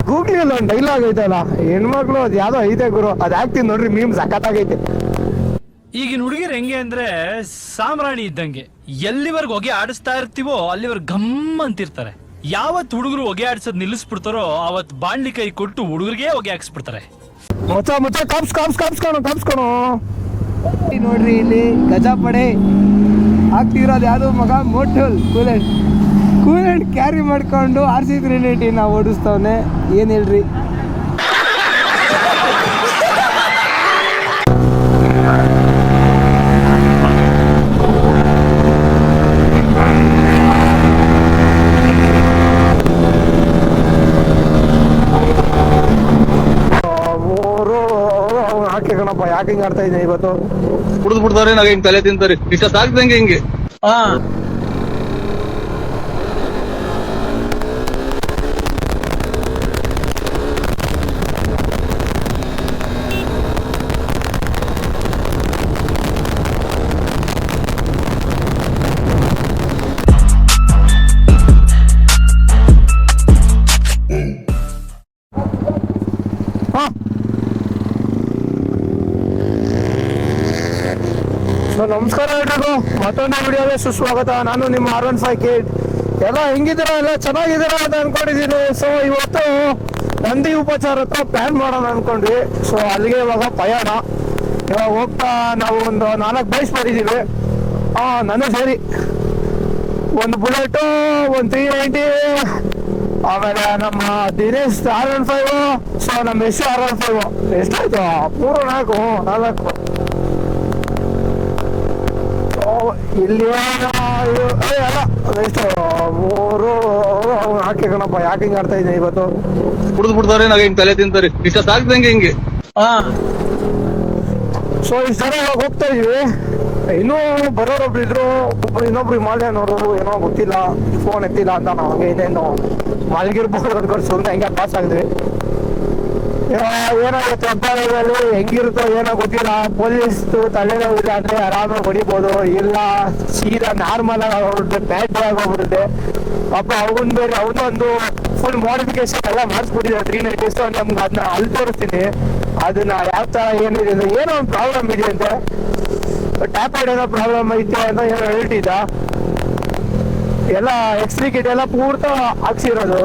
Googly ಅಲ್ಲಿ ಒಂದು dialogue ಐತಲ್ಲ, ಹೆಣ್ಮಕ್ಳು ಅದ್ ಯಾವ್ದೋ ಐತೆ ಗುರು, ಅದ್ ಹಾಕ್ತೀನಿ ನೋಡ್ರಿ, ಮೀಮ್ ಸಖತ್ತಾಗೈತೆ. ಈಗಿನ ಹುಡುಗಿರ್ ಹೆಂಗೆ ಅಂದ್ರೆ ಸಾಮ್ರಾಣಿ ಇದ್ದಂಗೆ, ಎಲ್ಲಿವರೆಗೂ ಹೊಗೆ ಆಡಿಸ್ತಾ ಇರ್ತೀವೋ ಅಲ್ಲಿವರೆಗೂ ಗಮ್ ಅಂತಿರ್ತಾರೆ. ಯಾವತ್ ಹುಡುಗರು ಹೊಗೆ ಆಡಿಸೋದ್ ನಿಲ್ಲಿಸ್ಬಿಡ್ತಾರೋ ಅವತ್ ಬಾಣ್ಲಿ ಕೈ ಕೊಟ್ಟು ಹುಡುಗರಿಗೆ ಹೊಗೆ ಹಾಕ್ಸ್ಬಿಡ್ತಾರೆ. ಮುಚ್ಚ ಮುಚ್ಚ ಕಾಪ್ಸ್ಕೊಣು ನೋಡ್ರಿ, ಇಲ್ಲಿ ಗಜಾಪಡೆ ಆಗ್ತಿರೋದು ಯಾವ್ದು ಮಗ ಮೋಟಲ್ ಕೂಲೆಂಟ್ ಕ್ಯಾರಿ ಮಾಡ್ಕೊಂಡು RC390 ನಾವು ಓಡಿಸ್ತವನೆ. ಏನ್ ಹೇಳ್ರಿ, ಹಾಕಿ ಕಣಪ್ಪ, ಯಾಕೆ ಹಿಂಗ ಆಡ್ತಾ ಇದ್ದೀನಿ ಇವತ್ತು. ಕುಡಿದು ಬಿಡ್ತಾರೆ, ನಾವ್ ಹಿಂಗ್ ತಲೆ ತಿಂತಾರೆ, ಇಷ್ಟೊತ್ತಾಗ್ದಂಗೆ ಹಿಂಗೆ. ನಮಸ್ಕಾರ ಎಲ್ರಿಗೂ, ಮತ್ತೊಂದು ವಿಡಿಯೋಗೆ ಸುಸ್ವಾಗತ. ನಾನು ನಿಮ್ಮ R15 ಕಿಡ್. ಎಲ್ಲ ಹೆಂಗಿದ್ದೀರಾ, ಎಲ್ಲ ಚೆನ್ನಾಗಿದ್ದೀರಾ ಅಂತ ಅನ್ಕೊಂಡಿದ್ದೀನಿ. ಸೊ ಇವತ್ತು ನಂದಿ ಉಪಚಾರ ಹತ್ರ ಪ್ಲಾನ್ ಮಾಡೋಣ ಅನ್ಕೊಂಡ್ವಿ. ಸೊ ಅಲ್ಲಿಗೆ ಇವಾಗ ಪಯಣ. ಇವಾಗ ಹೋಗ್ತಾ ನಾವು ಒಂದು 4 ಬೈಕ್ಸ್ ಮಾಡಿದ್ದೀವಿ. ನನ್ನ ಸೇರಿ ಒಂದು ಬುಲೆಟು, ಒಂದು 390, ಆಮೇಲೆ ನಮ್ಮ ದಿನೇಶ್ R15, ಸೊ ನಮ್ಮ ಯಶ್ R15. ಎಷ್ಟಾಯ್ತು? 3 4 ಇಲ್ಲಿ ಅಲ್ಲ ಎಷ್ಟು 3 ಹಾಕಿ ಕಣಪ್ಪ, ಯಾಕೆ ಹಿಂಗ ಆಡ್ತಾ ಇದ್ದೀನಿ ಇವತ್ತು. ಕುಡಿದು ಬಿಡ್ತಾರೆ, ನಾವ್ ಹಿಂಗ್ ತಲೆ ತಿಂತಾರೆ, ಇಷ್ಟೊತ್ತಾಗ್ದಂಗೆ ಹಿಂಗೆ. ಸೊ ಇಷ್ಟು ಜನ ಇವಾಗ ಹೋಗ್ತಾ ಇದೀವಿ. ಇನ್ನೂ ಬರೋರೊಬ್ರು ಇದ್ರು, ಇನ್ನೊಬ್ರು ಹಿಮಾಲಯನವರು, ಏನೋ ಗೊತ್ತಿಲ್ಲ, ಫೋನ್ ಎತ್ತಿಲ್ಲ ಅಂತ ನಾವು ಹಂಗೆ ಇನ್ನೇನು ಮಲ್ಗಿರ್ಬೋದು ಅನ್ಕೊಂಡು ಸುಮ್ಮನೆ ಹೆಂಗೆ ಪಾಸ್ ಆಗಿದ್ವಿ. ಏನಾಗುತ್ತೆ ಹೆಬ್ಬಾಳದಲ್ಲಿ ಹೆಂಗಿರುತ್ತೋ ಏನೋ ಗೊತ್ತಿಲ್ಲ. ಪೊಲೀಸ್ ತಲೆನೋವು ಇಲ್ಲ ಅಂದ್ರೆ ಆರಾಮಾಗಿ ಹೊಡಿಬೋದು, ಇಲ್ಲ ಸೀದಾ ನಾರ್ಮಲ್ ಆಗಿ ಆಗೋಗ್ಬಿಡುತ್ತೆ, ಬ್ಯಾಡ್ ಆಗೋಗ್ಬಿಡುತ್ತೆ. ಪಾಪ ಅವನ್ ಬೇರೆ ಅವನೊಂದು ಫುಲ್ ಮಾಡಿಫಿಕೇಶನ್ ಎಲ್ಲ ಮಾಡಿಸ್ಬಿಟ್ಟಿದ್ದಾರೆ 390. ನಮ್ಗೆ ಅದನ್ನ ಅಲ್ಲಿ ತೋರಿಸ್ತೀನಿ, ಅದನ್ನ ಯಾವ ತರ ಏನಿದೆ, ಏನೋ ಒಂದು ಪ್ರಾಬ್ಲಮ್ ಇದೆ ಅಂತೆ, ಟ್ಯಾಪಾಯ್ಡ್ ಏನೋ ಪ್ರಾಬ್ಲಮ್ ಐತೆ ಅಂತ ಏನೋ ಹೇಳ್ತಿದ್ದ. ಎಲ್ಲ ಎಕ್ಸ್ಟ್ರಿ ಕಿಟ್ ಎಲ್ಲ ಪೂರ್ತ ಹಾಕ್ಸಿರೋದು.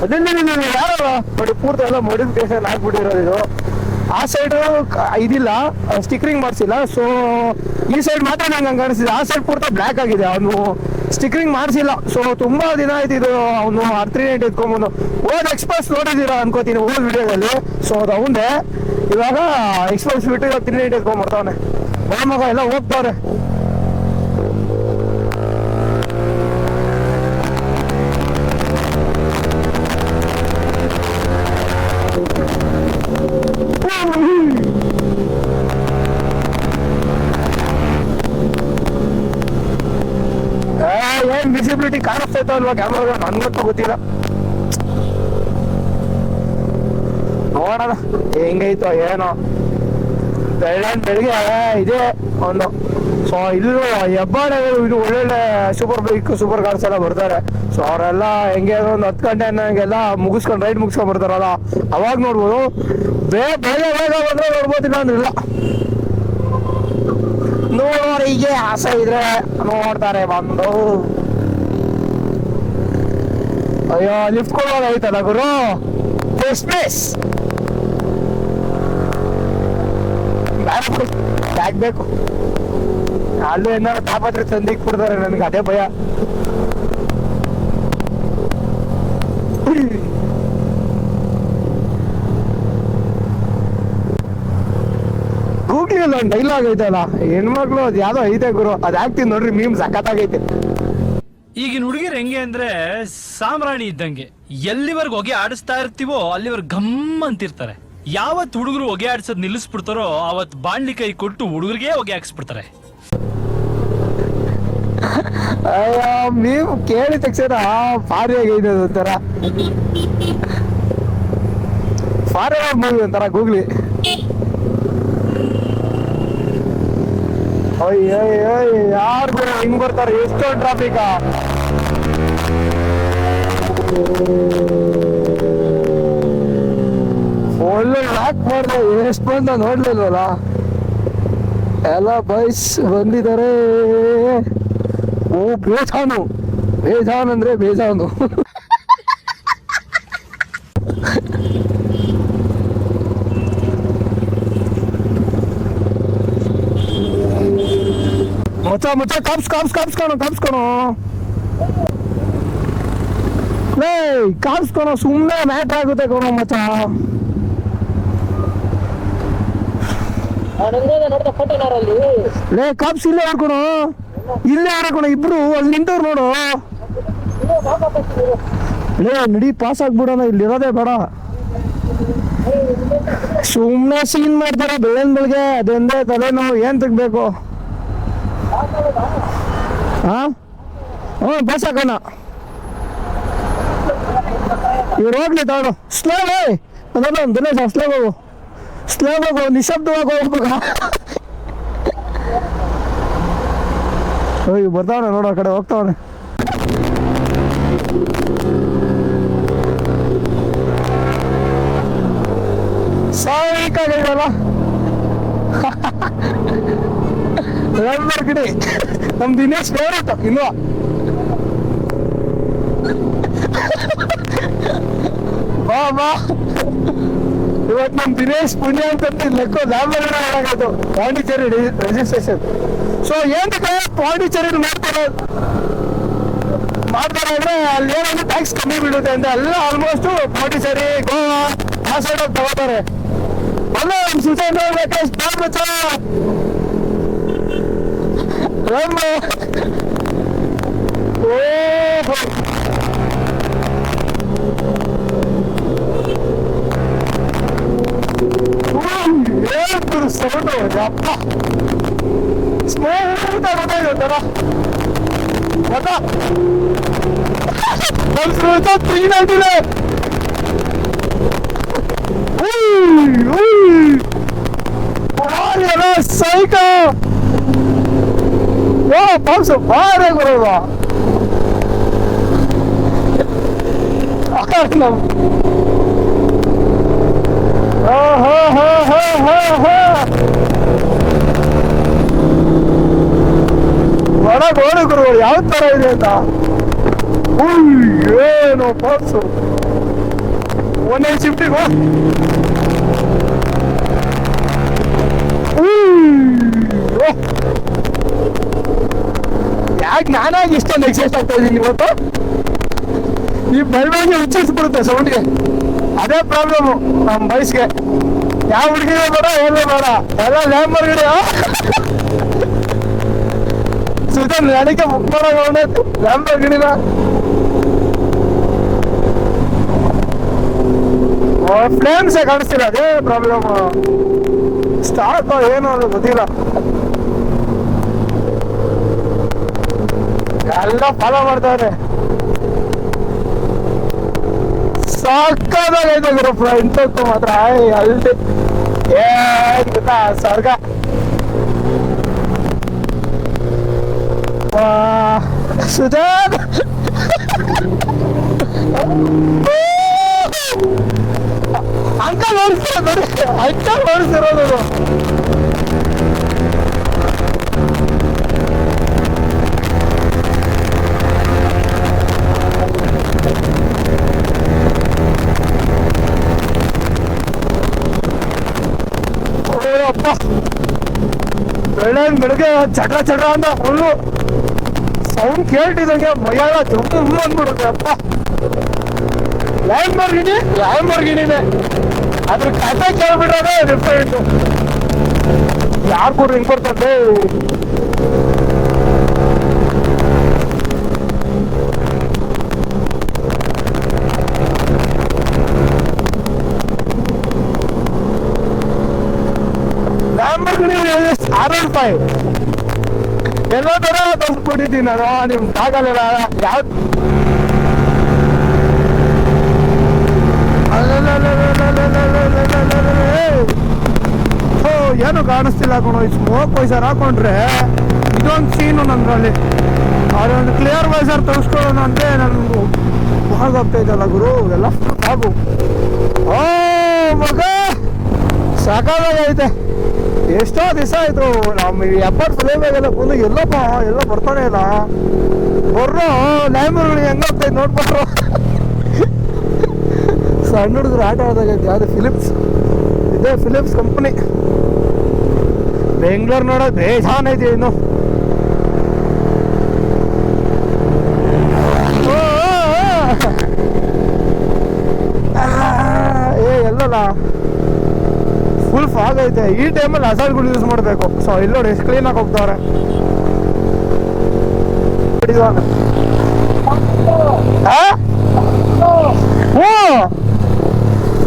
ಯಾರಲ್ಲ ನೋಡಿ, ಪೂರ್ತಿ ಎಲ್ಲ ಮಾಡಿಫಿಕೇಶನ್ ಆಗ್ಬಿಟ್ಟಿರೋದು ಇದು. ಆ ಸೈಡ್ ಇದಿಲ್ಲ, ಸ್ಟಿಕರಿಂಗ್ ಮಾಡಿಸಿಲ್ಲ. ಸೊ ಈ ಸೈಡ್ ಮಾತ್ರ ನಂಗೆ ಹಂಗೆ ಅನಿಸಿದೆ, ಆ ಸೈಡ್ ಪೂರ್ತಿ ಬ್ಲ್ಯಾಕ್ ಆಗಿದೆ, ಅವನು ಸ್ಟಿಕರಿಂಗ್ ಮಾಡಿಸಿಲ್ಲ. ಸೊ ತುಂಬಾ ದಿನ ಆಯ್ತು ಇದು ಅವನು R390 ಎತ್ಕೊಂಡ್ಬಂದು. ಓದ್ ಎಕ್ಸ್ಪಲ್ಸ್ ನೋಡಿದ್ದೀರಾ ಅನ್ಕೋತೀನಿ ಓದ್ ವಿಡಿಯೋದಲ್ಲಿ. ಸೊ ಅದು ಅವಂದೇ. ಇವಾಗ ಎಕ್ಸ್ಪಲ್ಸ್ ಬಿಟ್ಟು ಇವಾಗ 390 ಎತ್ಕೊಂಡ್ಬರ್ತಾವನೆ. ಮಗ ಎಲ್ಲ ಹೋಗ್ತಾವ್ರೆ. ಏನ್ ವಿಸಿಬಿಲಿಟಿ ಕಾಣಿಸ್ತೈತ ಅಲ್ವಾ ಕ್ಯಾಮ್ರಾಗ, ನನ್ಗಂತೂ ಗೊತ್ತಿಲ್ಲ. ನೋಡೋಣ ಹೆಂಗೈತೋ ಏನೋ. ಬೆಳಿಗ್ಗೆ ಇದೆ ಒಂದು. ಸೊ ಇಲ್ಲೂ ಹೆಬ್ಬಾಳೆಗಳು ಇದು ಒಳ್ಳೊಳ್ಳೆ ಸೂಪರ್ ಬೈಕ್, ಸೂಪರ್ ಕಾರ್ಸ್ ಎಲ್ಲ ಬರ್ತಾರೆ. ಸೊ ಅವರೆಲ್ಲ ಹೆಂಗೆ ಒಂದು 10 ಗಂಟೆ ಅನ್ನಂಗೆಲ್ಲ ಮುಗಿಸ್ಕೊಂಡು ರೈಡ್ ಮುಗಿಸ್ಕೊಂಡ್ ಬರ್ತಾರಲ್ಲ, ಅವಾಗ ನೋಡ್ಬೋದು. ಬೇಗ ಬಂದ್ರೆ ನೋಡ್ಬೋದಿಲ್ಲ ಅಂದ್ರಿಲ್ಲ. ನೋಡೋರಿಗೆ ಆಸೆ ಇದ್ರೆ ನೋಡ್ತಾರೆ ಬಂದು. ಅಯ್ಯೋ ಲಿಫ್ಟ್ ಕೊಡೋದು ಐತಲ್ಲ ಗುರು, ಸ್ಪೇಸ್ ಬ್ಯಾಗ್ ಬೇಕು. ಅಲ್ಲೂ ಏನಾದ್ರು ತಾಪತ್ರೆ ತಂದಿಕ್ ಬಿಡ್ತಾರೆ, ನನಗೆ ಅದೇ ಭಯ. ಗೂಗ್ಲಿ ಅಲ್ಲಿ ಒಂದು ಡೈಲಾಗ್ ಐತಲ್ಲ, ಹೆಣ್ಮಕ್ಳು ಅದ್ ಯಾವ್ದೋ ಐತೆ ಗುರು, ಅದ್ ಹಾಕ್ತೀನಿ ನೋಡ್ರಿ, ಮೀಮ್ ಸಖತ್ತಾಗೈತೆ. ಈಗಿನ ಹುಡುಗಿರ್ ಹೆಂಗೆ ಅಂದ್ರೆ ಸಾಮ್ರಾಣಿ ಇದ್ದಂಗೆ, ಎಲ್ಲಿವರೆಗೂ ಹೊಗೆ ಆಡಿಸ್ತಾ ಇರ್ತೀವೋ ಅಲ್ಲಿವರೆಗೂ ಗಮ್ ಅಂತಿರ್ತಾರೆ. ಯಾವತ್ ಹುಡುಗರು ಹೊಗೆ ಆಡಿಸೋದ್ ನಿಲ್ಲಿಸ್ಬಿಡ್ತಾರೋ ಅವತ್ ಬಾಣ್ಲಿ ಕೈ ಕೊಟ್ಟು ಹುಡುಗರಿಗೆ ಹೊಗೆ ಹಾಕ್ಸ್ಬಿಡ್ತಾರೆ. ನೀವು ಕೇಳಿದ ತಕ್ಷಣ ಫಾರಿಯಾಗೈತೆ ಒಂಥರ, ಫಾರಿಯಾಗ ಮೂವಿ ಒಂಥರ ಗೂಗ್ಲಿ. ಯಾರು ಹಿಂಗ್ ಬರ್ತಾರೆ, ಎಷ್ಟೊಂದು ಟ್ರಾಫಿಕ್. ಒಳ್ಳೆ ಲಾಕ್ ಮಾಡಿದೆ, ಎಷ್ಟು ಬಂದ ನೋಡ್ಲಿಲ್ವಲ್ಲ. ಎಲ್ಲ ಬೈಸ್ ಬಂದಿದ್ದಾರೆ. ಓ ಬೇಜಾನು, ಬೇಜಾನ್ ಅಂದ್ರೆ ಬೇಜಾನು. ಮಚ್ಚ ಕಾಪ್ಸ್ಕೊಣೋ ಲೇ, ಕಾಪ್ಸ್ಕೊಣೋ, ಸುಮ್ಮನೆ ಮ್ಯಾಟ್ ಆಗುತ್ತೆ ಕಣೋ ಮಚ್ಚ. ಲೇ ಕಾಪ್ಸ್ ಇಲ್ಲೇ ಆಡ್ಕೊಣೋ, ಇಲ್ಲೇ ಆಡ್ಕೊಣೋ, ಇಬ್ರು ಅಲ್ಲಿ ನಿಂತವ್ರು ನೋಡು. ಲೇ ನಡಿ, ಪಾಸ್ ಆಗ್ಬಿಡೋಣ, ಇಲ್ಲಿರೋದೇ ಬೇಡ. ಸುಮ್ಮನೆ ಸೀನ್ ಮಾಡ್ತಾರೆ ಬೆಳಗ್ಗೆ, ಅದೊಂದೇ ತಲೆನೋವು. ಏನ್ ತೆಗ್ಬೇಕು? ಹಾ ಹ್ಞೂ, ಬಸ್ ಹಾಕೋಣ. ಇವ್ರು ಹೋಗ್ಲಿ ತಗೊಡು. ಸ್ಲೋ ಅದಲ್ಲ, ದಿನೇಶ ಸ್ಲೋ ಹೋಗು, ಸ್ಲೋ ಹೋಗು, ನಿಶಬ್ದವಾಗಿ ಹೋಗ್ಬೇಕ. ಹೋಗಿ ಬರ್ತಾವನೆ ನೋಡು, ಆ ಕಡೆ ಹೋಗ್ತಾವನೆ. ಸಾಕಾಗಲ್ಲ ಗಿಡಿ. ನಮ್ ದಿನೇಶ್ ಫೇವ್ರೇಟ್ ಇಲ್ವಾ? ಬಾ ಬಾ, ಇವತ್ತು ನಮ್ ದಿನೇಶ್ ಪುಣ್ಯ ಅಂತ ಲೆಕ್ಕ ಲಾಭಗಡೆ ಆಗೋದು ಪಾಂಡಿಚೇರಿ ರಿಜಿಸ್ಟ್ರೇಷನ್. ಸೊ ಏನಕ್ಕೆ ಪಾಂಡಿಚೇರಿ ಮಾಡ್ತಾರೆ ಅಂದ್ರೆ ಅಲ್ಲಿ ಏನಂದ್ರೆ ಟ್ಯಾಕ್ಸ್ ಕಮ್ಮಿ ಬೀಳುತ್ತೆ ಅಂತ ಎಲ್ಲ ಆಲ್ಮೋಸ್ಟ್ ಪಾಂಡಿಚೇರಿ, ಗೋವಾ ಆ ಸೈಡ್ ತಗೋತಾರೆ. ಅಲ್ಲ ನಮ್ ಸುಸೈಡ್ ಅಪ್ಪ ಸ್ಮೂತ್ ಆಗೋದಾಗಿರ್ತಾರ. ಸೈಕ ಪಾಪ್ಸ್ ಬಾರೇ ಬರೋದ. ಒಳಗೆ ಓಡುಗರು ಯಾವ ತರ ಇದೆ ಅಂತ. ಏನು ಪಾಪ್ಸು, ಒಂದೇ ಶಿಫ್ಟಿಗೆ ಯಾಕೆ ನಾನಾಗಿ ಇಷ್ಟೊಂದು ಎಕ್ಸೈಸ್ ಆಗ್ತಾ ಇದ್ದೀನಿ ಇವತ್ತು. ಈ ಬೆಳವಣಿಗೆ ಉಚ್ಚರಿಸ್ಬಿಡುತ್ತೆ ಸೌಂಡ್ಗೆ, ಅದೇ ಪ್ರಾಬ್ಲಮ್ ನಮ್ಮ ಬೈಸ್ಗೆ. ಯಾವ ಹುಡುಗಿಗೆ ಬೇಡ, ಏನೂ ಬೇಡ, ಎಲ್ಲ ಲ್ಯಾಂಬರ್ಗಿಡಿ. ಸುಧನ್ ನನಗೆ ಬುಕ್ ಮಾಡೋಣ ಲ್ಯಾಂಬರ್ಗಿಡಿನ. ಫ್ಲೇಮ್ಸೇ ಕಾಣಿಸ್ತಿಲ್ಲ, ಅದೇ ಪ್ರಾಬ್ಲಮ್. ಸ್ಟಾರ್ಟ್ ಏನು ಅನ್ನೋದು ಗೊತ್ತಿಲ್ಲ. ಎಲ್ಲ ಫಾಲೋ ಮಾಡ್ತಾವ್ರೆ. ಸಾಕಾಗೈತೆ ಗುರು ಫ್ರೆಂಡ್ಸಕ್ಕೂ ಮಾತ್ರ. ಅಲ್ಲಿ ಏನ್ ಗೊತ್ತಾ, ಸ್ವರ್ಗ. ಸುಜಾನ್ ಅಂಕಲ್ ಓಡಿಸ್ತಿರೋ ನೋಡಿ, ಅಂಕಲ್ ಓಡಿಸ್ತಿರೋದು. ಅಪ್ಪ ಬೆಳಗ್ಗೆ ಚಟ್ರ ಅಂತ ಫುಲ್ಲು ಸೌಂಡ್ ಕೇಳ್ತಿದಂಗೆ ಮೈಯಾಗ ಜಮ್ಮು ಅಂದ್ಬಿಡುತ್ತೆ. ಅಪ್ಪ ಲ್ಯಾಂಬರ್ಗಿನಿನೇ, ಅದ್ರ ಕಥೆ ಕೇಳ್ಬಿಟ್ರೆ ಡಿಫ್ರೆಂಟ್. ಯಾರು ಕೂಡ ಹಿಂಗ್ ಬರ್ತದೆ. R15 ಎಲ್ಲೋ ತರ ತರಿಸ್ಬಿಟ್ಟಿದ್ದೀನಿ ನಾನು. ನಿಮ್ ಆಗಲ್ಲ ಯಾವ್ದು ಏನು ಕಾಣಿಸ್ತಿಲ್ಲ ಕಣೋ. ಈ ಸ್ಮೋಕ್ ವೈಸರ್ ಹಾಕೊಂಡ್ರೆ ಇದೊಂದು ಸೀನು ನಂದ್ರಲ್ಲಿ. ಅದೊಂದು ಕ್ಲಿಯರ್ ವೈಸರ್ ತರಿಸ್ಕೊಳ್ಳೋಣ ಅಂದ್ರೆ ನನ್ಗೆ ಫಾಗ್ ಆಗ್ತೈತಲ್ಲ ಗುರು, ಎಲ್ಲ ಫುಲ್ ಫಾಗು. ಓ ಮಗ ಸಾಕಾಗೈತೆ. ಎಷ್ಟೋ ದಿವಸ ಆಯ್ತು ನಮ್ಮ ಎಪ್ಪರ್ ಫಿಲೇಮಾಗೆಲ್ಲ ಬಂದು ಎಲ್ಲಪ್ಪ ಎಲ್ಲ ಬರ್ತಾನೆ ಇಲ್ಲ. ಬರ್ರೋ ಲ್ಯಾಂಬರ್ಗಳು ಹೆಂಗಾಗ್ತೈತೆ ನೋಡ್ಬಿಟ್ರು. ಸಣ್ಣ ಹುಡುಗರು ಆಟ ಆಡೋದಾಗೈತೆ. ಯಾವುದು ಫಿಲಿಪ್ಸ್, ಇದೇ ಫಿಲಿಪ್ಸ್ ಕಂಪ್ನಿ. ಬೆಂಗಳೂರು ನೋಡೋದು ಬೇಜಾನ್ ಐತಿ ಇನ್ನು. ಎಲ್ಲಲ್ಲ ಫುಲ್ ಫಾಗ್ ಐತೆ. ಈ ಟೈಮಲ್ಲಿ ಹಜಾರ್ಗಳು ಯೂಸ್ ಮಾಡಬೇಕು. ಸೊ ಇಲ್ಲಿ ನೋಡಿ ಎಷ್ಟು ಕ್ಲೀನಾಗಿ ಹೋಗ್ತಾವ್ರೆ.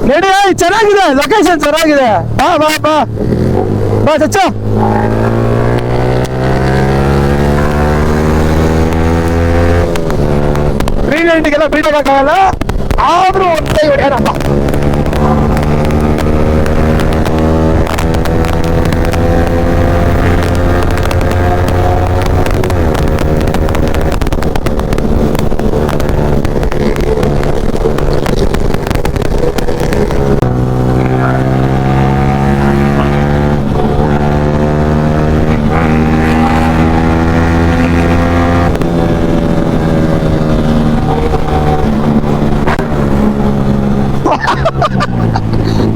ನಡಿ, ಚೆನ್ನಾಗಿದೆ ಲೊಕೇಶನ್, ಚೆನ್ನಾಗಿದೆ. ಬಾ ಬಾ ಬಾ ಬಾ ಚಚ್ಚ. ಗೆಲ್ಲ ಬೀಟಕ್ ಹಾಕಲ್ಲ, ಆದ್ರೂ ಒಂದೇ ಹೊಡೆಯೋಣಪ್ಪ.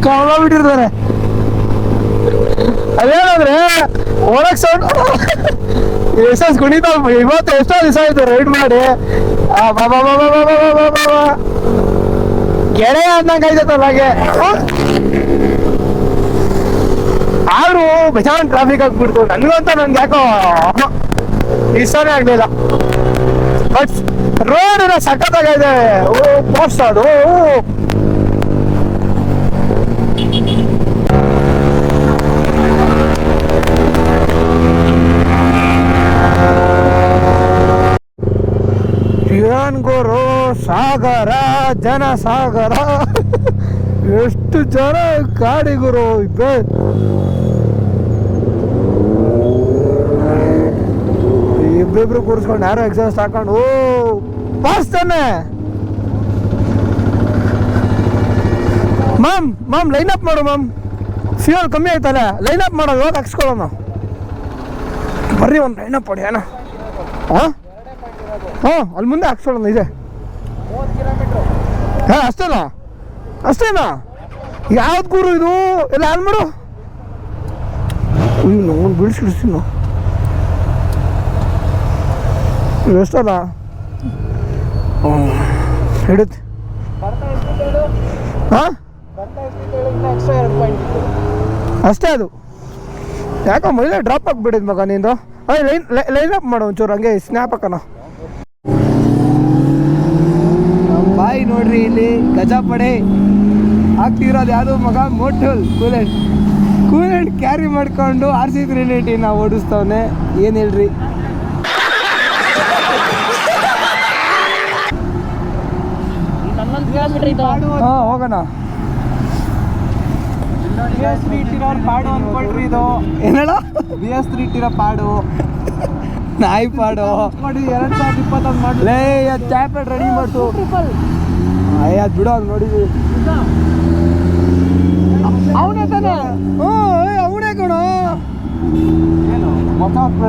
ಕವಲ ಬಿಟ್ಟಿರ್ತಾರೆ. ಅದೇನಂದ್ರೆ ಒಳಗ್ ಸೌಂಡ್ ಎಷ್ಟೊಂದು ಕುಣಿತ. ಇವತ್ತು ಎಷ್ಟೋ ದಿವಸ ಆಯ್ತು ರೈಡ್ ಮಾಡಿ. ಗೆಳೆಯ ಅಂದಂಗೆ ಆಯ್ತಲ್ಲ ಹಾಗೆ. ಆದ್ರೂ ಬೇಜಾನ್ ಟ್ರಾಫಿಕ್ ಆಗ್ಬಿಡ್ತು. ನನ್ಗಂತ ನನ್ಗೆ ಯಾಕೋ ಇಷ್ಟನೇ ಆಗ್ಲಿಲ್ಲ. ಬಟ್ ರೋಡ್ ಎಲ್ಲ ಸಖತ್ತಾಗೈತೆ. ಪೋಸ್ಟ್ ಅದು ಗೋರು ಸಾಗರ, ಜನ ಸಾಗರ. ಎಷ್ಟು ಜನ ಕಾಡಿಗುರು. ಇಬ್ಬಿಬ್ರು ಕೂರಿಸ್ಕೊಂಡು ಯಾರೋ ಎಕ್ಸಾಸ್ಟ್ ಹಾಕೊಂಡು ಓ ಪಾಸ್ ತಾನೆ. ಮಾಮ್ ಲೈನ್ ಅಪ್ ಮಾಡು ಮಾಮ್. ಫ್ಯೂಲ್ ಕಮ್ಮಿ ಆಯ್ತಲ್ಲ, ಲೈನ್ ಅಪ್ ಮಾಡೋದು. ಹೋಗಿ ಹಾಕ್ಸ್ಕೊಳ್ಳೋಣ ಬರ್ರಿ. ಒಂದು ಲೈನ್ ಅಪ್ ಮಾಡಿ ಅಣ್ಣ. ಹಾಂ ಅಲ್ಲಿ ಮುಂದೆ ಹಾಕ್ಸೋಣ. ಇದೆ ಹಾಂ ಅಷ್ಟೇನಾ ಯಾವ್ದು ಗುರು ಇದು? ಎಲ್ಲ ಆನ್ ಮಾಡು. ನೋಡಿ ಬಿಡಿಸ್ಬಿಡ್ತೀನಿ ನಾವು. ಎಷ್ಟಲ್ಲ ಹಿಡುತ್ತೆ. ಹಾಂ ಅಷ್ಟೇ ಅದು. ಯಾಕೋ ಮೊದಲೇ ಡ್ರಾಪ್ ಆಗಿಬಿಟ್ಟಿದ್ ಮಗ ನಿಂದು. ಲೈನ್ ಅಪ್ ಮಾಡು ಒಂಚೂರು, ಹಂಗೆ ಸ್ನ್ಯಾಪ್ ಹಾಕೋಣ. ಬಾಯಿ ನೋಡ್ರಿ, ಇಲ್ಲಿ ಗಜಾಪಡೆ ಆಗ್ತಿರೋದು ಯಾವುದು ಮಗ ಮೋಟಲ್ ಕೂಲೆಂಟ್ ಕ್ಯಾರಿ ಮಾಡ್ಕೊಂಡು RC390 ನಾವು ಓಡಿಸ್ತವನೆ. ಏನು ಹೇಳ್ರಿ, ಹಾಂ ಹೋಗೋಣ. BS3 ಇಟ್ಟಿರೋ ಪಾಡು ಅನ್ಕೊಳ್ರಿ. ಇದು ಏನೇಳ BS3 ಇಟ್ಟಿರೋ ಪಾಡು, ನಾಯಿ ಪಾಡು. 2021 ಮಾಡಲೇ ಅದು ಟ್ಯಾಬ್ಲೆಟ್ ರೆಡಿ ಮಾಡ್ತು. ಅಯ್ಯ ಅದು ಬಿಡೋ, ಅದು ನೋಡಿದ್ವಿ. ಅವನೇ ತಾನೆ? ಹ್ಞೂ ಅವನೇ ಕಣೋ.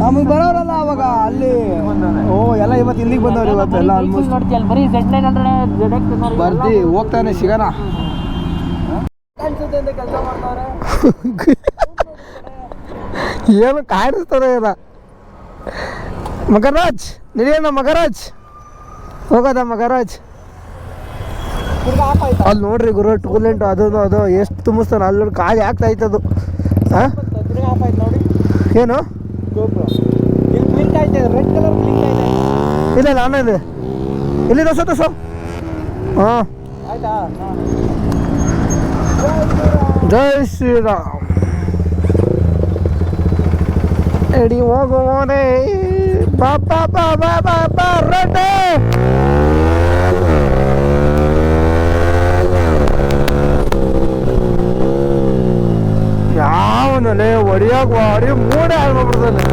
ನಮಗೆ ಬರೋರಲ್ಲ ಅವಾಗ ಅಲ್ಲಿ. ಓ ಎಲ್ಲ ಇವತ್ತು ಇಲ್ಲಿಗೆ ಬಂದವ್ರು. ಇವತ್ತು ಎಲ್ಲ ಆಲ್ಮೋಸ್ಟ್ ಬರ್ದಿ ಹೋಗ್ತಾನೆ. ಸಿಗೋಣ. ಏನು ಕಾಣಿಸ್ತಾರೆ ಇಲ್ಲ. ಮಗರಾಜ್ ನಡೆಯೋಣ. ಮಗರಾಜ್ ಹೋಗೋದ ಮಗರಾಜ್. ಅಲ್ಲಿ ನೋಡ್ರಿ ಗುರು ಟೂಲೆಂಟ್ ಅದು ಎಷ್ಟು ತುಂಬಿಸ್ತಾನೆ. ಅಲ್ಲಿ ನೋಡಿ ಕಾಯಿ ಆಗ್ತಾ ಇತ್ತದು. ಹಾಂ ಏನು ಇಲ್ಲ ನಾನು ಇದೆ ಇಲ್ಲಿ ದೋಸು. ಹಾಂ ಜೈ ಶ್ರೀರಾಮ್. ಎಡಿ ಹೋಗುವನೇ ಬಾಬಾ ಬಾಬಾ ಬಾಬಾ ರಡ್ಡೆ. ಯಾವನಲ್ಲೇ ಹೊಡಿಯಾಗ ಹೊಡಿ ಮೂಡೆ ಆಗ್ಬಿಡ್ತಾನೆ.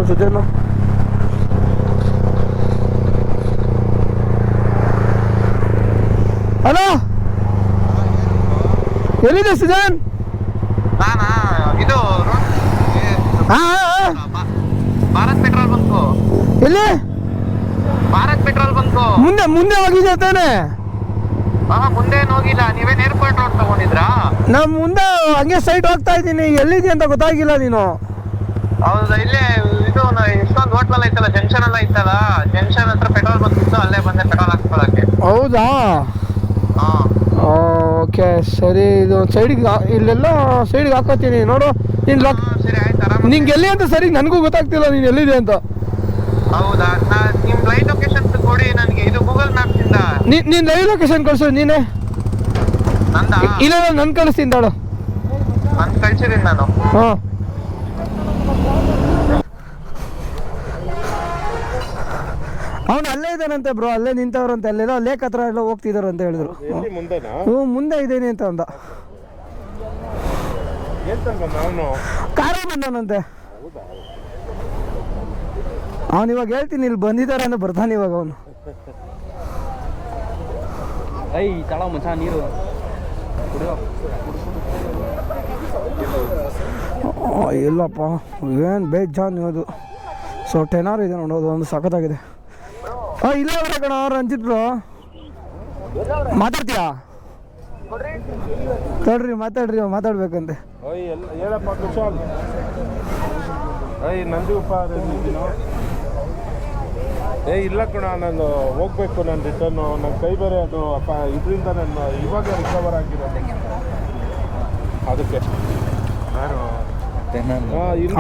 ಸುಜನ್. ಹಲೋ, ಎಲ್ಲಿದೆ ಸುಜನ್? ಇದು ಹಾ ಭಾರತ್ ಪೆಟ್ರೋಲ್ ಬಂಕು. ಎಲ್ಲಿ? ಭಾರತ್ ಪೆಟ್ರೋಲ್ ಬಂಕು ಮುಂದೆ ಮುಂದೆ ಹೋಗಿದೆ ತಾನೆ? ಮುಂದೆ ಹೋಗಿಲ್ಲ. ನೀವೇನ್ ಏರ್ಪೋರ್ಟ್ ರೋಡ್ ತಗೊಂಡಿದ್ರಾ? ನಾ ಮುಂದೆ ಹಂಗೆ ಸೈಡ್ ಹೋಗ್ತಾ ಇದ್ದೀನಿ. ಎಲ್ಲಿದೆ ಅಂತ ಗೊತ್ತಾಗಿಲ್ಲ ನೀನು. ಹೌದಾ? ಇಲ್ಲೇ ಇದು ಎಷ್ಟೊಂದು ಹೋಟ್ಲ್ ಐತಲ್ಲ, ಜಂಕ್ಷನ್ ಎಲ್ಲ ಐತಲ್ಲ, ಜಂಕ್ಷನ್ ಹತ್ರ ಪೆಟ್ರೋಲ್ ಬಂಕ್ ಇತ್ತು, ಅಲ್ಲೇ ಬಂದೆ ಪೆಟ್ರೋಲ್ ಹಾಕ್ಕೊಳ್ಳಕ್ಕೆ. ಹೌದಾ? ಹಾ ಓಕೆ ಸರಿ. ಇದು ಸೈಡಿಗೆ ಇಲ್ಲೆಲ್ಲ ಸೈಡ್ಗೆ ಹಾಕೋತೀನಿ ನೋಡು. ನೀನು ಸರಿ ಆಯ್ತು, ಆರಾಮ. ನಿಂಗೆ ಎಲ್ಲಿ ಅಂತ ಸರಿ ನನಗೂ ಗೊತ್ತಾಗ್ತಿಲ್ಲ ನೀನು ಎಲ್ಲಿದೆ ಅಂತ. ಹೌದಾ? ನಿಮ್ ಲೈವ್ ಲೊಕೇಶನ್ ಕೊಡಿ ನನಗೆ, ಇದು ಗೂಗಲ್ ಮ್ಯಾಪ್ಸ್ ಇಂದ. ನೀನು ಲೈವ್ ಲೊಕೇಶನ್ ಕಳಿಸು ನೀನೇ. ನಂದ ಇಲ್ಲ ನಾನು ಕಳಿಸ್ತೀನಿ ತಾಳು. ನನ್ ಕಳ್ಸಿದೀನಿ ನಾನು. ಹಾಂ ಅವನು ಅಲ್ಲೇ ಇದ್ದಾನಂತೆ ಬ್ರೋ, ಅಲ್ಲೇ ನಿಂತವ್ರಂತೆ. ಅಲ್ಲೆಲ್ಲ ಲೇಕ್ ಹತ್ರ ಎಲ್ಲ ಹೋಗ್ತಿದಾರೆ ಅಂತ ಹೇಳಿದ್ರು. ಹ್ಞೂ ಮುಂದೆ ಇದ್ದೇನೆ ಅಂತ ಅಂದ. ಕಾರ ಬಂದವನಂತೆ ಅವನು. ಇವಾಗ ಹೇಳ್ತೀನಿ ಇಲ್ಲಿ ಬಂದಿದ್ದಾರೆ ಅಂತ ಬರ್ತಾನೆ ಇವಾಗ ಅವನು. ತಳ ಮುಂಚ ನೀರು ಇಲ್ಲಪ್ಪ, ಏನು ಬೇಜಾನ್ ಅದು. ಸೊ 10 hour ಇದೆ ನೋಡೋದು, ಒಂದು ಸಖತ್ತಾಗಿದೆ. ಇಲ್ಲ ಅವರೇ ಕಣ ರಂಜಿತ್ ಬ್ರೋ, ಮಾತಾಡ್ತೀಯಾ? ತಡ್ರಿ ಮಾತಾಡ್ರಿ, ಮಾತಾಡ್ಬೇಕಂತೆ. ಹೇಳಪ್ಪ ಕುಶಾಲ್. ನಂದಿಗುಪ್ಪ ಇಲ್ಲ ಕಣ, ನಾನು ಹೋಗ್ಬೇಕು. ನಾನು ರಿಟರ್ನು ನನ್ನ ಕೈ ಬೇರೆ ಅದು ಅಪ್ಪ, ಇದರಿಂದ ನಾನು ಇವಾಗ ರಿಕವರ್ ಆಗಿರೋದು ಅದಕ್ಕೆ.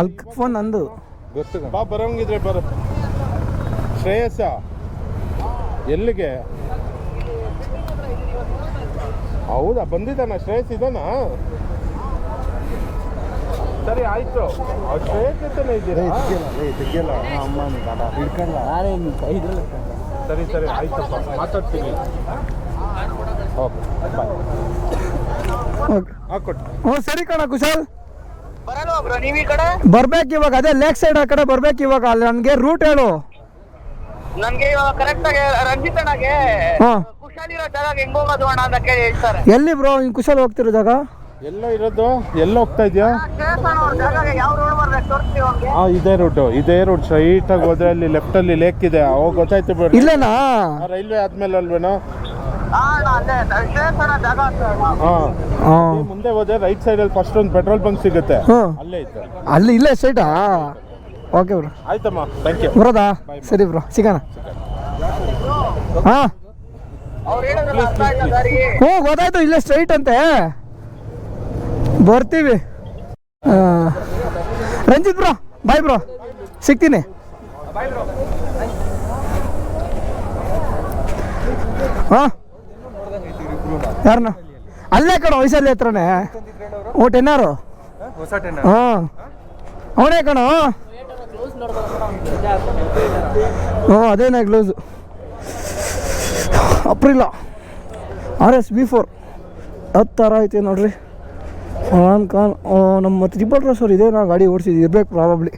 ಅಲ್ಲಿ ಫೋನ್ ನಂದು ಗೊತ್ತು ಬಾ, ಬರೋಂಗಿದ್ರೆ ಬರೋ. ಶ್ರೇಯಸ್ಸ ಎಲ್ಲಿಗೆ? ಹೌದಾ, ಬಂದಿದ್ದಾನ ಶ್ರೇಯಸ್? ಇದ್ದಾನ? ಸರಿ ಆಯ್ತು. ಶ್ರೇಯಸ್ ಜೊತೆನೇ ಇದ್ದೀರಾ? ಸರಿ ಸರಿ ಆಯ್ತಪ್ಪ, ಮಾತಾಡ್ತೀನಿ. Okay bye. ಹಾಕೊಟ್ಟು. ಹ್ಞೂ ಸರಿ ಕಣ ಕುಶಾಲ್. ಬರಲ್ವಾ ಬ್ರೋ ನೀವ್ ಈ ಕಡೆ? ಬರ್ಬೇಕು ಇವಾಗ, ಅದೇ ಲೇಕ್ ಸೈಡ್ ಆ ಕಡೆ ಬರ್ಬೇಕು ಇವಾಗ. ಅಲ್ಲಿ ನನಗೆ ರೂಟ್ ಹೇಳು. ನನ್ಗೆ ಇವಾಗ ಕರೆಕ್ಟ್ ಆಗಿ ರಂಜಿತ್ ಅಣ್ಣಗೆ ಹಾಂ, ಕುಶಾಲಿರೋ ಜಾಗ ಹೆಂಗ್ ಹೋಗೋದು ಅಣ್ಣ ಅಂತ ಹೇಳ್ತಾರೆ. ಎಲ್ಲಿ ಬ್ರೋ ಹಿಂಗೆ ಕುಶಾಲ್ ಹೋಗ್ತಿರೋ ಜಾಗ? ಎಲ್ಲ ಇರೋದು? ಎಲ್ಲ ಹೋಗ್ತಾ ಇದೆಯಾ? ಜಾಗ ಯಾವ ರೋಡ್ ಬರ್ಬೇಕು ತೋರಿಸ್ತೀವಿ ಅವ್ನಿಗೆ. ಇದೇ ರೂಟ್ ಸ್ಟ್ರೈಟ್ ಆಗಿ ಹೋದ್ರೆ ಅಲ್ಲಿ ಲೆಫ್ಟ್ ಅಲ್ಲಿ ಲೇಕ್ ಇದೆ. ಅವಾಗ ಗೊತ್ತಾಯ್ತು ಬಿಡಿ. ಇಲ್ಲೇನಾ? ರೈಲ್ವೆ ಆದ್ಮೇಲೆ ಅಲ್ವೇನೋ? ಜಾಗ ಹಾಂ, ಮುಂದೆ ಹೋದ್ರೆ ರೈಟ್ ಸೈಡ್ ಅಲ್ಲಿ ಫಸ್ಟ್ ಒಂದು ಪೆಟ್ರೋಲ್ ಬಂಕ್ ಸಿಗುತ್ತೆ, ಹಾಂ ಅಲ್ಲೇ ಇತ್ತು. ಅಲ್ಲಿ ಇಲ್ಲೇ ಸ್ಟ್ರೈಟಾ? ಓಕೆ ಬ್ರೋ, ಆಯ್ತಮ್ಮ, ಥ್ಯಾಂಕ್ ಯು. ಬರೋದಾ? ಸರಿ ಬ್ರೋ, ಸಿಗೋಣ. ಹಾಂ ಅವ್ರು ಹೇಳಿದ್ರಲ್ಲ ಅರ್ಥ ಆಯ್ತಾ ದಾರಿ? ಹ್ಞೂ ಗೊತ್ತಾಯ್ತು, ಇಲ್ಲೇ ಸ್ಟ್ರೈಟ್ ಅಂತೆ. ಬರ್ತೀವಿ. ರಂಜಿತ್ ಬ್ರೋ ಬಾಯ್ ಬ್ರೋ, ಸಿಗ್ತೀನಿ. ಹಾಂ ಯಾರನ್ನ? ಅಲ್ಲೇ ಕಣ ವಯಸ್ಸಲ್ಲಿ ಹತ್ರನೇ. ಓ 10 hour. ಹಾಂ ಅವನೇ ಕಣ. ಹ್ಞೂ ಅದೇನೇ ಗ್ಲೌಸು. ಅಪ್ರಿಲ RS-B4 10 ಐತೆ ನೋಡ್ರಿ. ಕಾನ್ ನಮ್ಮ ತ್ರಿಬಲ್ ರಸೋರ್ ಇದೆ. ನಾವು ಗಾಡಿ ಓಡಿಸಿದ್ದು ಇರ್ಬೇಕು ಪ್ರಾಬಬ್ಲಿ.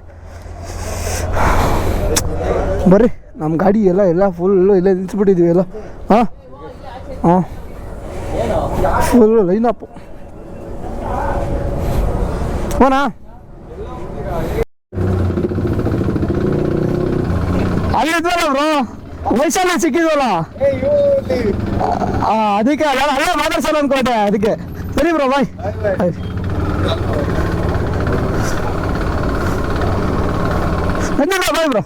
ಬರ್ರಿ, ನಮ್ಮ ಗಾಡಿ ಎಲ್ಲ ಫುಲ್ಲು ಇಲ್ಲೇ ನಿಲ್ಸ್ಬಿಟ್ಟಿದ್ವಿ ಎಲ್ಲ. ಹಾಂ ಹಾಂ ಫುಲ್ಲು ಲೈನಪ್ಪು. ಹೋನಾ? ಅಲ್ಲಿದ್ವಲ್ಲ ಬ್ರೋ, ವಯಸ್ಸಲ್ಲಿ ಸಿಕ್ಕಿದ್ವಲ್ಲ, ಅದಕ್ಕೆ ಅಲ್ಲೇ ಮಾತಾಡ್ಸೋಣ ಅಂದ್ಕೊಂಡೆ. ಅದಕ್ಕೆ ಸರಿ ಬ್ರೋ ಬಾಯ್. ಬನ್ನಿ ಬ್ರೋ, ಬಾಯ್ ಬ್ರೋ.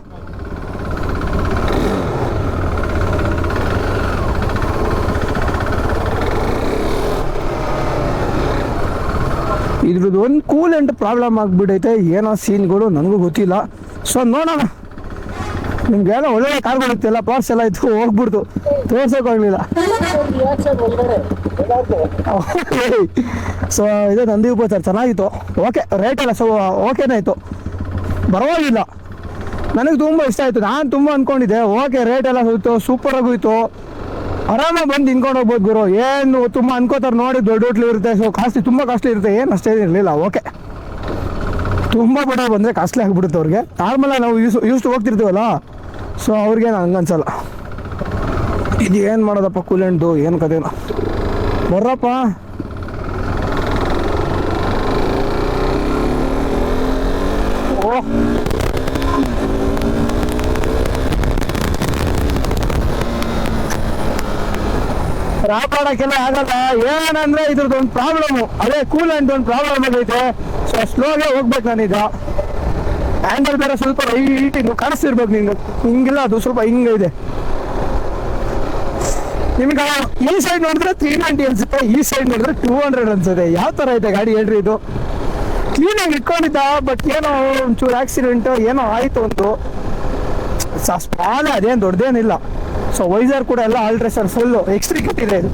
ಇದ್ರದ್ದು ಒಂದು ಕೂಲೆಂಟ್ ಪ್ರಾಬ್ಲಮ್ ಆಗಿಬಿಟ್ಟೈತೆ. ಏನೋ ಸೀನ್ಗಳು ನನಗೂ ಗೊತ್ತಿಲ್ಲ. ಸೊ ನೋಡೋಣ. ನಿಮ್ಗೆಲ್ಲ ಒಳ್ಳೆ ಕಾರ್ಗಳಿತ್ತು, ಪಾರ್ಟ್ಸ್ ಎಲ್ಲ ಇತ್ತು, ಹೋಗ್ಬಿಡ್ತು, ತೋರ್ಸೋಕ್ಕಾಗಲಿಲ್ಲ. ಸೊ ಇದು ನಂದಿಗುಪ್ಪ ಸರ್, ಚೆನ್ನಾಗಿತ್ತು. ಓಕೆ, ರೇಟ್ ಎಲ್ಲ ಸೊ ಓಕೆನೇ ಆಯಿತು, ಪರವಾಗಿಲ್ಲ. ನನಗೆ ತುಂಬ ಇಷ್ಟ ಆಯಿತು. ನಾನು ತುಂಬ ಅಂದ್ಕೊಂಡಿದ್ದೆ. ಓಕೆ, ರೇಟ್ ಎಲ್ಲ ಇತ್ತು, ಸೂಪರಾಗೂ ಇತ್ತು. ಆರಾಮಾಗಿ ಬಂದು ತಿನ್ಕೊಂಡು ಹೋಗ್ಬೋದು ಗುರು. ಏನು ತುಂಬ ಅನ್ಕೋತಾರೆ ನೋಡಿ, ದೊಡ್ಡ ಹೋಟ್ಲು ಇರುತ್ತೆ, ಸೊ ಕಾಸ್ಟ್ಲಿ, ತುಂಬ ಕಾಸ್ಟ್ಲಿ ಇರುತ್ತೆ. ಏನು ಅಷ್ಟೇ ಇರಲಿಲ್ಲ. ಓಕೆ. ತುಂಬ ಬಡ ಬಂದರೆ ಕಾಸ್ಟ್ಲಿ ಆಗಿಬಿಡುತ್ತೆ ಅವ್ರಿಗೆ. ನಾರ್ಮಲಾಗಿ ನಾವು ಯೂಸ್ ಹೋಗ್ತಿರ್ತೀವಲ್ಲ, ಸೊ ಅವ್ರಿಗೆ ಹಂಗೆ ಅನ್ಸಲ್ಲ. ಇದು ಏನು ಮಾಡೋದಪ್ಪ ಕೂಲೆಂಟು, ಏನು ಕಥೆನ ಬರ್ರಪ್ಪ. ಓ ರಾಪ್ ಆಡೋಕ್ಕೆಲ್ಲ ಆಗಲ್ಲ. ಏನಂದ್ರೆ ಇದ್ರದ್ದು ಒಂದು ಪ್ರಾಬ್ಲಮ್ಮು, ಅದೇ ಕೂಲೆಂಟ್ ಒಂದು ಪ್ರಾಬ್ಲಮ್ ಆಗೈತೆ. ಸೊ ಸ್ಲೋಗೆ ಹೋಗ್ಬೇಕು ನಾನೀಗ. ಹ್ಯಾಂಡಲ್ ಬೇರೆ ಸ್ವಲ್ಪ ಹೈಟ್ ಹಿಂಗೆ ಕಾಣಿಸ್ತಿರ್ಬೇಕು ನಿಂಗೆ, ಹಿಂಗಿಲ್ಲ ಅದು ಸ್ವಲ್ಪ ಹಿಂಗೆ ಇದೆ. ನಿಮ್ಗೆ ಈ ಸೈಡ್ ನೋಡಿದ್ರೆ 390 ಅನ್ಸುತ್ತೆ, ಈ ಸೈಡ್ ನೋಡಿದ್ರೆ 200 ಅನ್ಸುತ್ತೆ. ಯಾವ ಥರ ಐತೆ ಗಾಡಿ ಹೇಳ್ರಿ ಇದು? ಕ್ಲೀನಾಗಿ ಇಟ್ಕೊಂಡಿದ್ದ, ಬಟ್ ಏನೋ ಒಂಚೂರು ಆಕ್ಸಿಡೆಂಟ್ ಏನೋ ಆಯಿತು ಒಂದು ಸ್ಮಾಲ್, ಅದೇನು ದೊಡ್ಡದೇನಿಲ್ಲ. ಸೊ ವೈಸರ್ ಕೂಡ ಎಲ್ಲ ಆಲ್ಟ್ರೇಷನ್ ಫುಲ್ಲು ಎಕ್ಸ್ಟ್ರೀ ಕಟ್ಟಿದೆ. ಇದು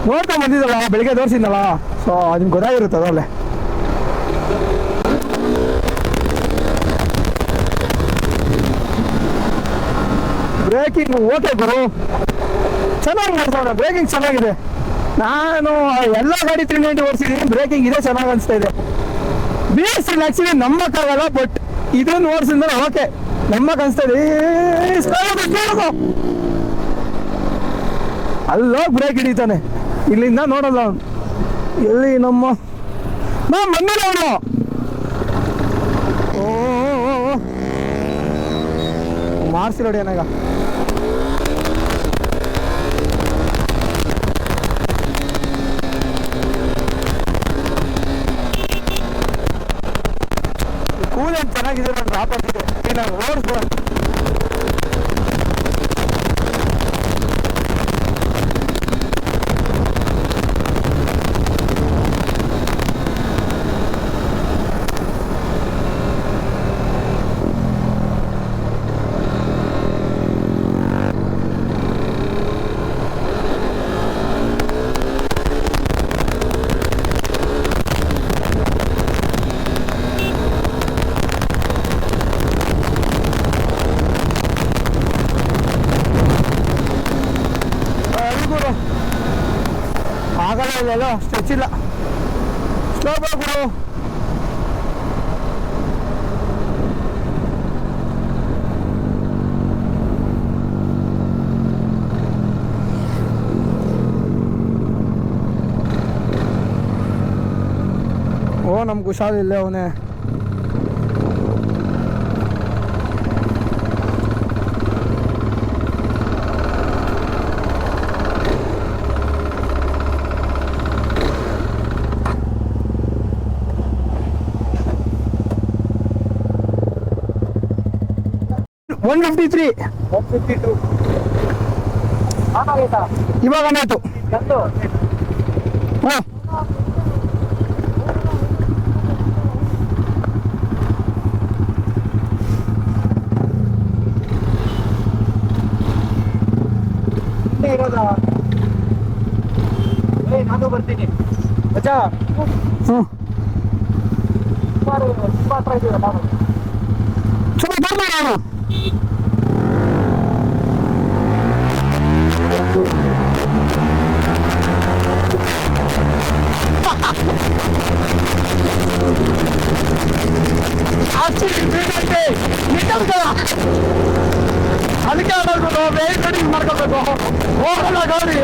ನೋಡ್ಕೊಂಡು ಬಂದಿದ್ದಲ್ಲ, ಬೆಳಿಗ್ಗೆ ತೋರಿಸಿದ್ನಲ್ಲ, ಸೊ ಅದಕ್ಕೆ ಗೊತ್ತಾಗಿರುತ್ತೆ ಅದರಲ್ಲೇ. ಬ್ರೇಕಿಂಗ್ ಓಕೆ ಗುರು, ಚೆನ್ನಾಗಿ ಮಾಡ್ತಾವೆ. ಬ್ರೇಕಿಂಗ್ ಚೆನ್ನಾಗಿದೆ. ನಾನು ಎಲ್ಲ ಗಾಡಿ 390 ಓಡಿಸಿದ್ದೀನಿ, ಬ್ರೇಕಿಂಗ್ ಇದೆ ಚೆನ್ನಾಗಿ ಅನಿಸ್ತಾ ಇದೆ. BS ಆ್ಯಕ್ಚುಲಿ ನಂಬಕ್ಕಾಗಲ್ಲ, ಬಟ್ ಇದನ್ನು ಓಡಿಸಿದ್ರೆ ಓಕೆ ನಮ್ಮಕ್ಕೆ ಅನಿಸ್ತಾ ಇದೆ. ಅಲ್ಲೋಗಿ ಬ್ರೇಕ್ ಹಿಡಿತಾನೆ, ಇಲ್ಲಿಂದ ನೋಡಲ್ಲ ಅವನು. ಎಲ್ಲಿ ನಮ್ಮ ಬಂದಿಲ್ಲ ಅವನು. ಓ ಮಾರ್ಸಿ ನೋಡಿ ಏನಾಗ. ಕೂಲೆಂಟ್ ಚೆನ್ನಾಗಿದೆ, ನಾನು ಡ್ರಾಪ್ ಆಗ್ತಿದೆ. ನಾನು ಓಡಿಸ್ಬೋದು. ಆಗಲ್ಲ, ಇಲ್ಲೆಲ್ಲ ಸ್ಟ್ರೆಚ್ ಇಲ್ಲ. ಸ್ಲೋ ಬಿಡು. ಓ ನಮ್ಗೆ ಹುಷಾರಿಲ್ಲ ಅವನೇ. ಒನ್ 153 152 ಇವಾಗ ಆಯ್ತು. ಹಾಂ ನಾನು ಬರ್ತೀನಿ ಅಜ್ಜ. ಹ್ಞೂ ತುಂಬಾ ಹತ್ರ ಇದೀರ ನಾನು. ಸ್ವಲ್ಪ ಬರ್ಬೇಡ ನಾನು. ಅದಕ್ಕೆ ಮಾಡ್ಬೇಕು, ವೇಟ್ ಕಡಿಮೆ ಮಾಡ್ಕೋಬೇಕು. ಹೋಗಲ್ಲ ಗಾಡಿ.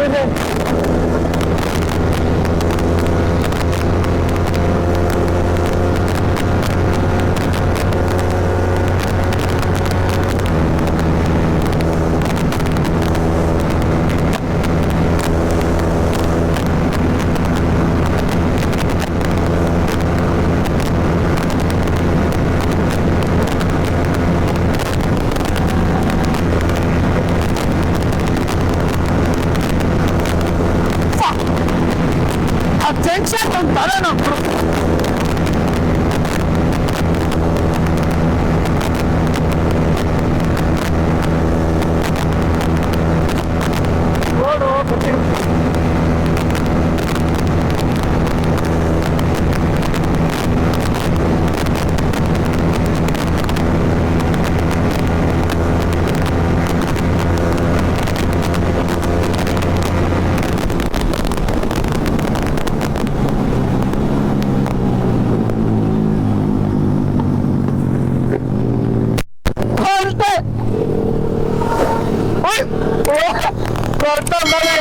ಟೆನ್ಷನ್ ಒಂದು ತಲೆನೋವು. ರೋಡು ದೊಡ್ಡ ಮಳೆ